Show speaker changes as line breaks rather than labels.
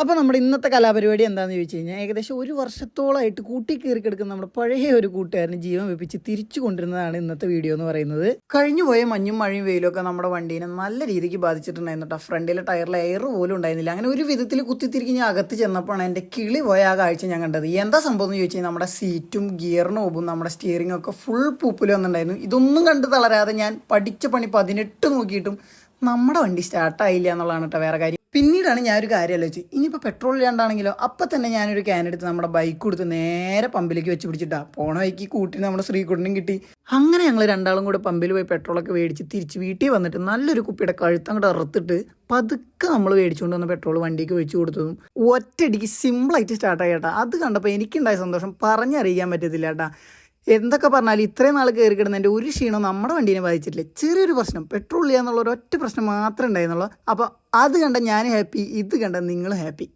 അപ്പോൾ നമ്മുടെ ഇന്നത്തെ കലാപരിപാടി എന്താണെന്ന് ചോദിച്ചു കഴിഞ്ഞാൽ ഏകദേശം ഒരു വർഷത്തോളമായിട്ട് കൂട്ടി കയറി കിടക്കുന്ന നമ്മുടെ പഴയ ഒരു കൂട്ടുകാരന് ജീവൻ വെപ്പിച്ച് തിരിച്ചു കൊണ്ടിരുന്നതാണ് ഇന്നത്തെ വീഡിയോ എന്ന് പറയുന്നത്. കഴിഞ്ഞു പോയ മഞ്ഞും മഴയും വെയിലും ഒക്കെ നമ്മുടെ വണ്ടീനെ നല്ല രീതിക്ക് ബാധിച്ചിട്ടുണ്ടായിരുന്നു കേട്ടോ. ഫ്രണ്ടിലെ ടയറിൽ എയർ പോലും ഉണ്ടായിരുന്നില്ല. അങ്ങനെ ഒരു വിധത്തിൽ കുത്തിത്തിരിക്ക് ഞാൻ അകത്ത് ചെന്നപ്പോഴാണ് എൻ്റെ കിളി പോയ ആ കാഴ്ച ഞാൻ കണ്ടത്. എന്താ സംഭവം എന്ന് ചോദിച്ചു കഴിഞ്ഞാൽ നമ്മുടെ സീറ്റും ഗിയർ നോബും നമ്മുടെ സ്റ്റിയറിംഗും ഒക്കെ ഫുൾ പൂപ്പിൽ വന്നിട്ടുണ്ടായിരുന്നു. ഇതൊന്നും കണ്ട് തളരാതെ ഞാൻ പഠിച്ച പണി 18 നോക്കിയിട്ടും നമ്മുടെ വണ്ടി സ്റ്റാർട്ടായില്ല എന്നുള്ളതാണ് കേട്ടോ വേറെ കാര്യം. പിന്നീടാണ് ഞാനൊരു കാര്യം ആലോചിച്ച്, ഇനിയിപ്പോൾ പെട്രോൾ ഇല്ലാണ്ടാണെങ്കിലോ അപ്പം തന്നെ ഞാനൊരു ക്യാൻ എടുത്ത് നമ്മുടെ ബൈക്ക് കൊടുത്ത് നേരെ പമ്പിലേക്ക് വെച്ച് പിടിച്ചിട്ടാ പോണ വഴിക്ക് കൂട്ടി നമ്മുടെ ശ്രീകുട്ടനും കിട്ടി. അങ്ങനെ ഞങ്ങൾ രണ്ടാളും കൂടെ പമ്പിൽ പോയി പെട്രോളൊക്കെ മേടിച്ച് തിരിച്ച് വീട്ടിൽ വന്നിട്ട് നല്ലൊരു കുപ്പിയുടെ കഴുത്തങ്ങോട്ട് അറുത്തിട്ട് പതുക്കെ നമ്മൾ മേടിച്ചുകൊണ്ട് വന്ന പെട്രോൾ വണ്ടിക്ക് ഒഴിച്ചു കൊടുത്തതും ഒറ്റയടിക്ക് സിമ്പിളായിട്ട് സ്റ്റാർട്ടായി കേട്ടാ. അത് കണ്ടപ്പോൾ എനിക്കുണ്ടായ സന്തോഷം പറഞ്ഞറിയിക്കാൻ പറ്റത്തില്ല കേട്ടാ. എന്തൊക്കെ പറഞ്ഞാലും ഇത്രയും നാൾ കയറി കിടന്നതിൻ്റെ ഒരു ക്ഷീണം നമ്മുടെ വണ്ടീനെ ബാധിച്ചിട്ടില്ല. ചെറിയൊരു പ്രശ്നം, പെട്രോൾ ഇല്ല എന്നുള്ള ഒരൊറ്റ പ്രശ്നം മാത്രമേ ഉണ്ടായിരുന്നുള്ളൂ. അപ്പോൾ അത് കണ്ട ഞാൻ ഹാപ്പി, ഇത് കണ്ട നിങ്ങൾ ഹാപ്പി.